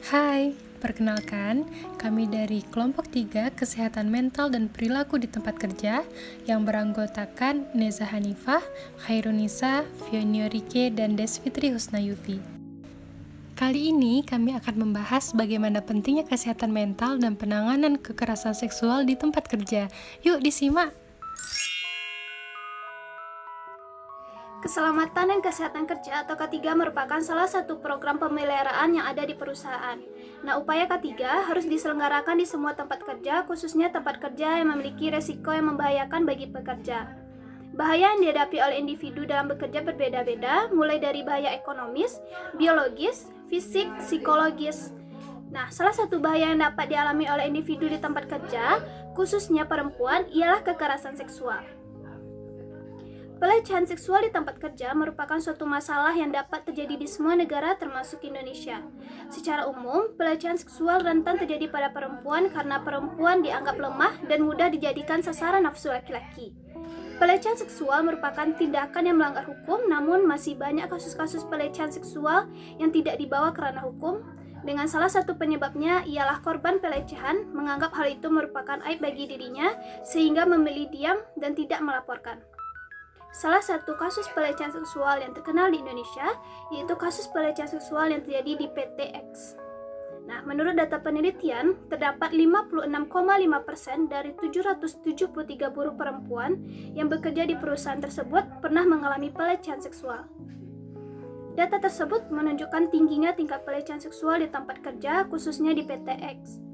Hai, perkenalkan, kami dari kelompok 3 Kesehatan Mental dan Perilaku di Tempat Kerja yang beranggotakan Neza Hanifah, Khairunisa, Fionio-Rike, dan Desfitri Husnayuti. Kali ini kami akan membahas bagaimana pentingnya kesehatan mental dan penanganan kekerasan seksual di tempat kerja. Yuk disimak! Keselamatan dan Kesehatan Kerja atau K3 merupakan salah satu program pemeliharaan yang ada di perusahaan. Nah, upaya K3 harus diselenggarakan di semua tempat kerja, khususnya tempat kerja yang memiliki resiko yang membahayakan bagi pekerja. Bahaya yang dihadapi oleh individu dalam bekerja berbeda-beda, mulai dari bahaya ekonomis, biologis, fisik, psikologis. Nah, salah satu bahaya yang dapat dialami oleh individu di tempat kerja, khususnya perempuan, ialah kekerasan seksual. Pelecehan seksual di tempat kerja merupakan suatu masalah yang dapat terjadi di semua negara termasuk Indonesia. Secara umum, pelecehan seksual rentan terjadi pada perempuan karena perempuan dianggap lemah dan mudah dijadikan sasaran nafsu laki-laki. Pelecehan seksual merupakan tindakan yang melanggar hukum, namun masih banyak kasus-kasus pelecehan seksual yang tidak dibawa ke ranah hukum. Dengan salah satu penyebabnya ialah korban pelecehan menganggap hal itu merupakan aib bagi dirinya sehingga memilih diam dan tidak melaporkan. Salah satu kasus pelecehan seksual yang terkenal di Indonesia yaitu kasus pelecehan seksual yang terjadi di PT X. Nah, menurut data penelitian, terdapat 56,5% dari 773 buruh perempuan yang bekerja di perusahaan tersebut pernah mengalami pelecehan seksual. Data tersebut menunjukkan tingginya tingkat pelecehan seksual di tempat kerja, khususnya di PT X.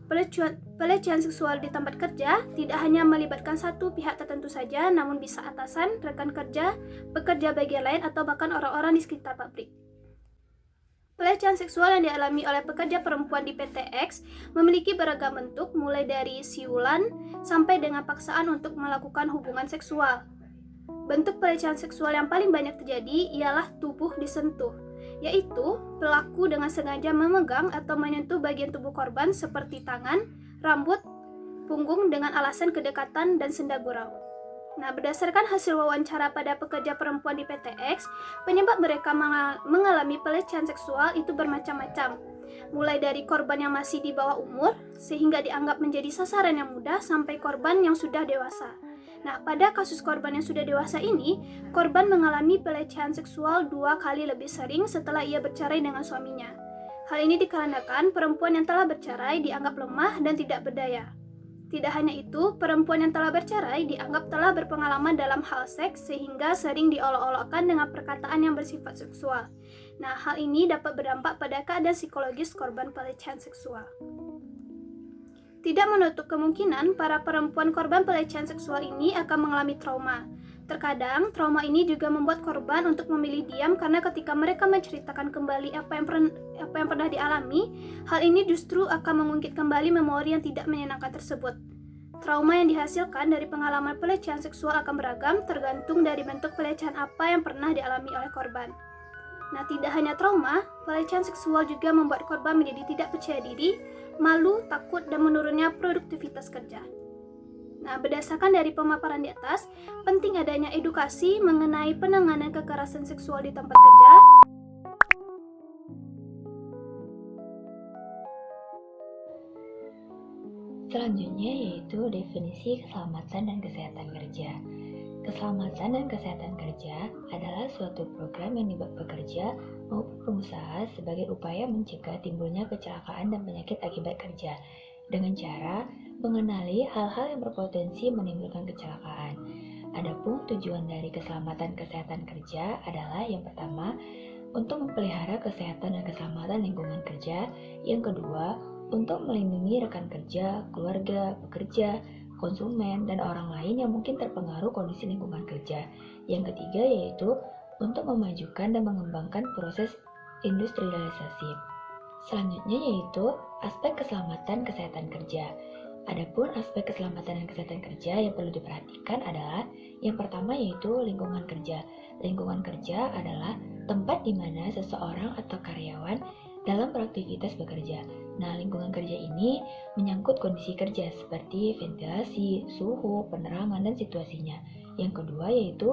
Pelecehan seksual di tempat kerja tidak hanya melibatkan satu pihak tertentu saja, namun bisa atasan, rekan kerja, pekerja bagian lain, atau bahkan orang-orang di sekitar pabrik. Pelecehan seksual yang dialami oleh pekerja perempuan di PT X memiliki beragam bentuk, mulai dari siulan sampai dengan paksaan untuk melakukan hubungan seksual. Bentuk pelecehan seksual yang paling banyak terjadi ialah tubuh disentuh, yaitu pelaku dengan sengaja memegang atau menyentuh bagian tubuh korban seperti tangan, rambut, punggung dengan alasan kedekatan dan senda gurau. Nah, berdasarkan hasil wawancara pada pekerja perempuan di PT X, penyebab mereka mengalami pelecehan seksual itu bermacam-macam. Mulai dari korban yang masih di bawah umur, sehingga dianggap menjadi sasaran yang mudah, sampai korban yang sudah dewasa. Nah, pada kasus korban yang sudah dewasa ini, korban mengalami pelecehan seksual 2 kali lebih sering setelah ia bercerai dengan suaminya. Hal ini dikarenakan perempuan yang telah bercerai dianggap lemah dan tidak berdaya. Tidak hanya itu, perempuan yang telah bercerai dianggap telah berpengalaman dalam hal seks sehingga sering diolok-olokkan dengan perkataan yang bersifat seksual. Nah, hal ini dapat berdampak pada keadaan psikologis korban pelecehan seksual. Tidak menutup kemungkinan para perempuan korban pelecehan seksual ini akan mengalami trauma. Terkadang, trauma ini juga membuat korban untuk memilih diam karena ketika mereka menceritakan kembali apa yang pernah dialami, hal ini justru akan mengungkit kembali memori yang tidak menyenangkan tersebut. Trauma yang dihasilkan dari pengalaman pelecehan seksual akan beragam tergantung dari bentuk pelecehan apa yang pernah dialami oleh korban. Nah, tidak hanya trauma, pelecehan seksual juga membuat korban menjadi tidak percaya diri, malu, takut, dan menurunnya produktivitas kerja. Nah, berdasarkan dari pemaparan di atas, penting adanya edukasi mengenai penanganan kekerasan seksual di tempat kerja. Selanjutnya yaitu definisi keselamatan dan kesehatan kerja. Keselamatan dan kesehatan kerja adalah suatu program yang dibuat pekerja maupun pengusaha sebagai upaya mencegah timbulnya kecelakaan dan penyakit akibat kerja dengan cara mengenali hal-hal yang berpotensi menimbulkan kecelakaan. Adapun tujuan dari keselamatan kesehatan kerja adalah yang pertama, untuk memelihara kesehatan dan keselamatan lingkungan kerja, yang kedua, untuk melindungi rekan kerja, keluarga, pekerja, konsumen, dan orang lain yang mungkin terpengaruh kondisi lingkungan kerja. Yang ketiga yaitu untuk memajukan dan mengembangkan proses industrialisasi. Selanjutnya yaitu aspek keselamatan kesehatan kerja. Adapun aspek keselamatan dan kesehatan kerja yang perlu diperhatikan adalah yang pertama yaitu lingkungan kerja. Lingkungan kerja adalah tempat di mana seseorang atau karyawan dalam beraktivitas bekerja. Nah, lingkungan kerja ini menyangkut kondisi kerja seperti ventilasi, suhu, penerangan, dan situasinya. Yang kedua yaitu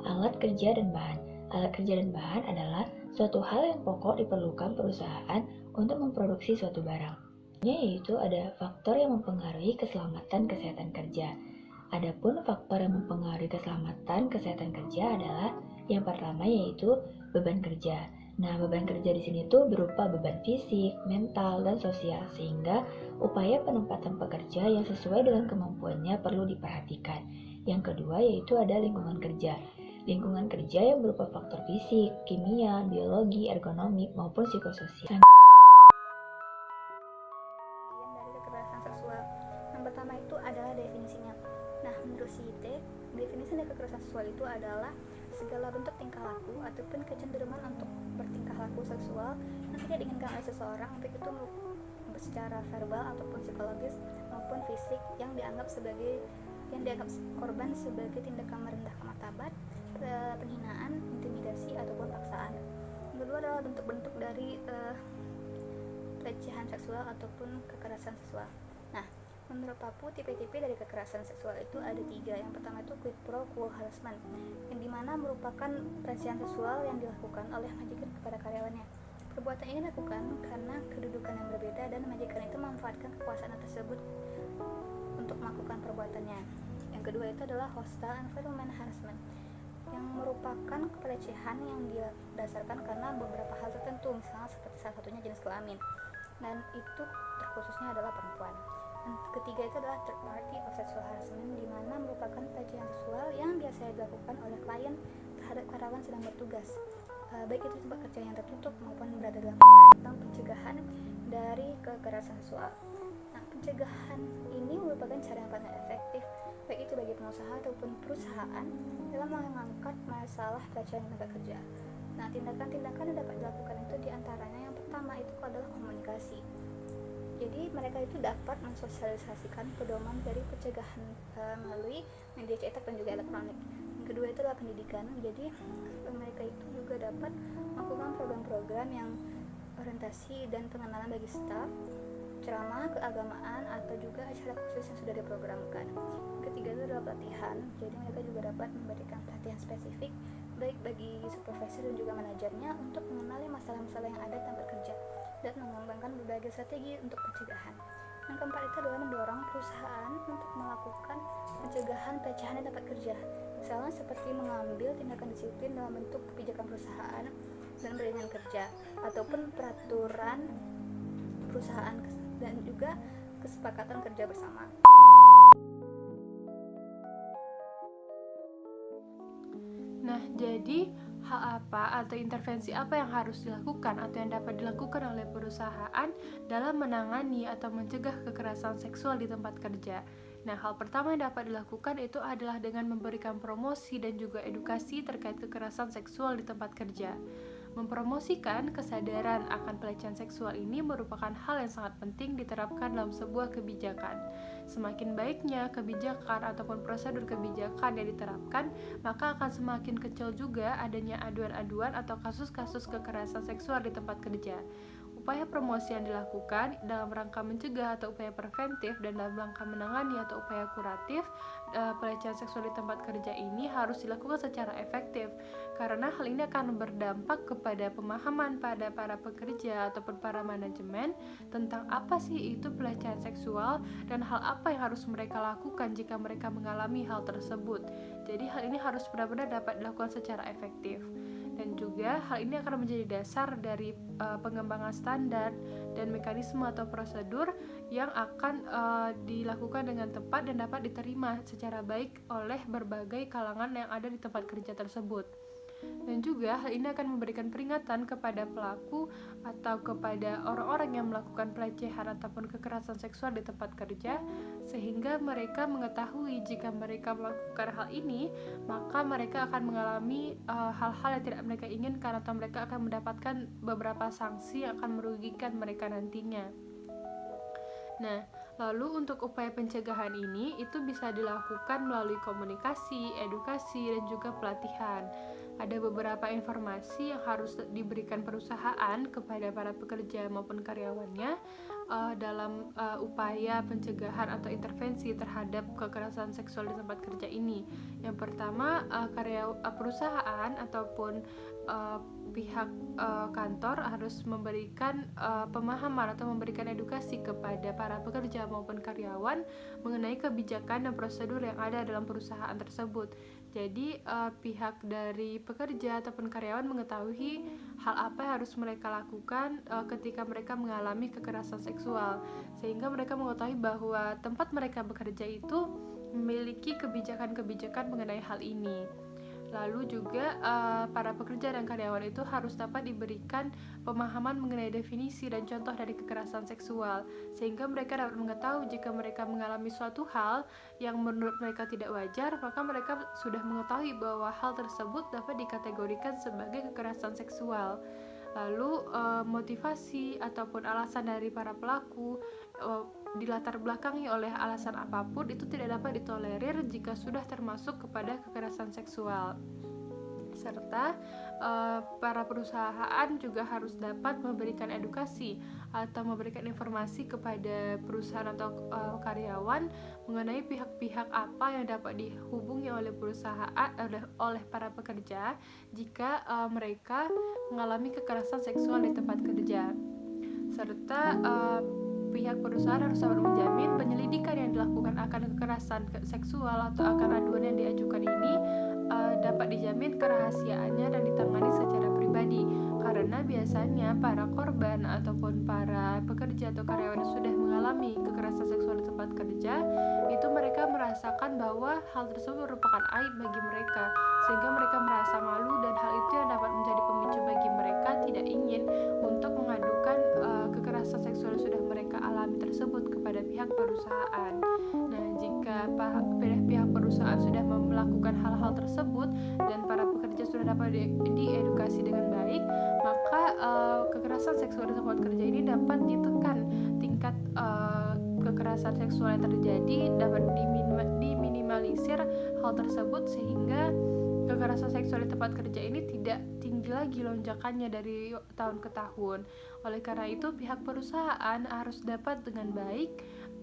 alat kerja dan bahan. Alat kerja dan bahan adalah suatu hal yang pokok diperlukan perusahaan untuk memproduksi suatu barang. Yaitu ada faktor yang mempengaruhi keselamatan kesehatan kerja. Adapun faktor yang mempengaruhi keselamatan kesehatan kerja adalah yang pertama yaitu beban kerja. Nah, beban kerja di sini tuh berupa beban fisik, mental, dan sosial, sehingga upaya penempatan pekerja yang sesuai dengan kemampuannya perlu diperhatikan. Yang kedua yaitu ada lingkungan kerja. Lingkungan kerja yang berupa faktor fisik, kimia, biologi, ergonomik, maupun psikososial. Dari kekerasan seksual. Yang pertama itu adalah definisinya. Nah, menurut CITE, definisi dari kekerasan seksual itu adalah segala bentuk tingkah laku ataupun kecenderungan untuk bertingkah laku seksual yang tidak diinginkan oleh seseorang, baik itu secara verbal ataupun psikologis maupun fisik, yang dianggap korban sebagai tindakan merendahkan martabat, penghinaan, intimidasi ataupun paksaan. Yang kedua adalah bentuk-bentuk dari pelecehan seksual ataupun kekerasan seksual. Nah, menurut Papu, tipe-tipe dari kekerasan seksual itu ada 3. Yang pertama itu quid pro quo harassment, yang dimana merupakan pelecehan seksual yang dilakukan oleh majikan kepada karyawannya. Perbuatan ini dilakukan karena kedudukan yang berbeda dan majikan itu memanfaatkan kekuasaan tersebut untuk melakukan perbuatannya. Yang kedua itu adalah hostile environment harassment, yang merupakan pelecehan yang didasarkan karena beberapa hal tertentu, misalnya seperti salah satunya jenis kelamin, dan itu terkhususnya adalah perempuan. Dan ketiga itu adalah third party of sexual harassment, di mana merupakan pelecehan seksual yang biasanya dilakukan oleh klien terhadap karyawan sedang bertugas, baik itu tempat kerja yang tertutup maupun berada di lapangan, tentang pencegahan dari kekerasan seksual. Nah, pencegahan ini merupakan cara yang paling efektif, baik itu bagi pengusaha ataupun perusahaan dalam mengangkat masalah pelecehan di tempat kerja. Nah, tindakan-tindakan yang dapat dilakukan itu diantaranya yang pertama itu adalah komunikasi. Jadi mereka itu dapat mensosialisasikan pedoman dari pencegahan melalui media cetak dan juga elektronik. Yang kedua itu adalah pendidikan. Jadi mereka itu juga dapat melakukan program-program yang orientasi dan pengenalan bagi staf, ceramah keagamaan, atau juga acara khusus yang sudah diprogramkan. Yang ketiga itu adalah pelatihan. Jadi mereka juga dapat memberikan pelatihan spesifik baik bagi supervisor dan juga manajernya untuk mengenali masalah-masalah yang ada di tempat kerja dan mengembangkan berbagai strategi untuk pencegahan. Yang keempat itu adalah mendorong perusahaan untuk melakukan pencegahan pelecehan di tempat kerja, misalnya seperti mengambil tindakan disiplin dalam bentuk kebijakan perusahaan dan perjanjian kerja ataupun peraturan perusahaan dan juga kesepakatan kerja bersama. Nah, jadi hal apa atau intervensi apa yang harus dilakukan atau yang dapat dilakukan oleh perusahaan dalam menangani atau mencegah kekerasan seksual di tempat kerja? Nah, hal pertama yang dapat dilakukan itu adalah dengan memberikan promosi dan juga edukasi terkait kekerasan seksual di tempat kerja. Mempromosikan kesadaran akan pelecehan seksual ini merupakan hal yang sangat penting diterapkan dalam sebuah kebijakan. Semakin baiknya kebijakan ataupun prosedur kebijakan yang diterapkan, maka akan semakin kecil juga adanya aduan-aduan atau kasus-kasus kekerasan seksual di tempat kerja. Upaya promosi yang dilakukan dalam rangka mencegah atau upaya preventif dan dalam rangka menangani atau upaya kuratif pelecehan seksual di tempat kerja ini harus dilakukan secara efektif, karena hal ini akan berdampak kepada pemahaman pada para pekerja ataupun para manajemen tentang apa sih itu pelecehan seksual dan hal apa yang harus mereka lakukan jika mereka mengalami hal tersebut. Jadi hal ini harus benar-benar dapat dilakukan secara efektif. Dan juga hal ini akan menjadi dasar dari pengembangan standar dan mekanisme atau prosedur yang akan dilakukan dengan tepat dan dapat diterima secara baik oleh berbagai kalangan yang ada di tempat kerja tersebut. Dan juga hal ini akan memberikan peringatan kepada pelaku atau kepada orang-orang yang melakukan pelecehan ataupun kekerasan seksual di tempat kerja, sehingga mereka mengetahui jika mereka melakukan hal ini, maka mereka akan mengalami hal-hal yang tidak mereka inginkan atau mereka akan mendapatkan beberapa sanksi yang akan merugikan mereka nantinya. Nah, lalu untuk upaya pencegahan ini itu bisa dilakukan melalui komunikasi, edukasi, dan juga pelatihan. Ada beberapa informasi yang harus diberikan perusahaan kepada para pekerja maupun karyawannya dalam upaya pencegahan atau intervensi terhadap kekerasan seksual di tempat kerja ini. Yang pertama, perusahaan ataupun pihak kantor harus memberikan pemahaman atau memberikan edukasi kepada para pekerja maupun karyawan mengenai kebijakan dan prosedur yang ada dalam perusahaan tersebut. Jadi pihak dari pekerja ataupun karyawan mengetahui hal apa yang harus mereka lakukan ketika mereka mengalami kekerasan seksual, sehingga mereka mengetahui bahwa tempat mereka bekerja itu memiliki kebijakan-kebijakan mengenai hal ini. Lalu juga para pekerja dan karyawan itu harus dapat diberikan pemahaman mengenai definisi dan contoh dari kekerasan seksual, sehingga mereka dapat mengetahui jika mereka mengalami suatu hal yang menurut mereka tidak wajar, maka mereka sudah mengetahui bahwa hal tersebut dapat dikategorikan sebagai kekerasan seksual. Lalu motivasi ataupun alasan dari para pelaku dilatar belakangi oleh alasan apapun itu tidak dapat ditolerir jika sudah termasuk kepada kekerasan seksual. Serta para perusahaan juga harus dapat memberikan edukasi atau memberikan informasi kepada perusahaan atau karyawan mengenai pihak-pihak apa yang dapat dihubungi oleh perusahaan oleh para pekerja jika mereka mengalami kekerasan seksual di tempat kerja. Serta pihak perusahaan harus dapat menjamin penyelidikan yang dilakukan akan kekerasan seksual atau akan aduan yang diajukan ini dapat dijamin kerahasiaannya dan ditangani secara pribadi, karena biasanya para korban ataupun para pekerja atau karyawan yang sudah mengalami kekerasan seksual di tempat kerja itu mereka merasakan bahwa hal tersebut merupakan aib bagi mereka, sehingga mereka merasa malu, dan hal itu yang dapat menjadi pemicu bagi mereka tidak ingin untuk mengadukan kekerasan seksual yang sudah mereka alami tersebut kepada pihak perusahaan. Nah, jika pihak perusahaan sudah melakukan hal-hal tersebut dan para pekerja sudah dapat diedukasi dengan baik, maka kekerasan seksual di tempat kerja ini dapat ditekan. Tingkat kekerasan seksual yang terjadi dapat diminimalisir hal tersebut, sehingga kekerasan seksual di tempat kerja ini tidak tinggi lagi lonjakannya dari tahun ke tahun. Oleh karena itu, pihak perusahaan harus dapat dengan baik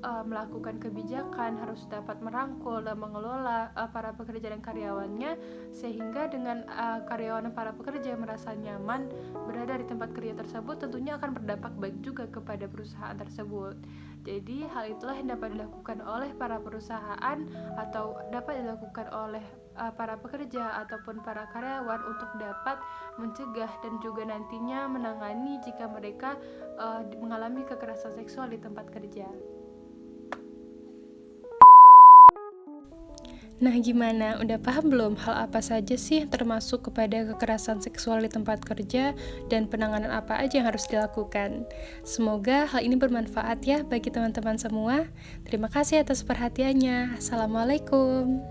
melakukan kebijakan, harus dapat merangkul dan mengelola para pekerja dan karyawannya, sehingga dengan karyawan dan para pekerja merasa nyaman berada di tempat kerja tersebut, tentunya akan berdampak baik juga kepada perusahaan tersebut. Jadi hal itulah yang dapat dilakukan oleh para perusahaan atau dapat dilakukan oleh para pekerja ataupun para karyawan untuk dapat mencegah dan juga nantinya menangani jika mereka mengalami kekerasan seksual di tempat kerja. Nah, gimana? Udah paham belum hal apa saja sih yang termasuk kepada kekerasan seksual di tempat kerja dan penanganan apa aja yang harus dilakukan? Semoga hal ini bermanfaat ya bagi teman-teman semua. Terima kasih atas perhatiannya. Assalamualaikum.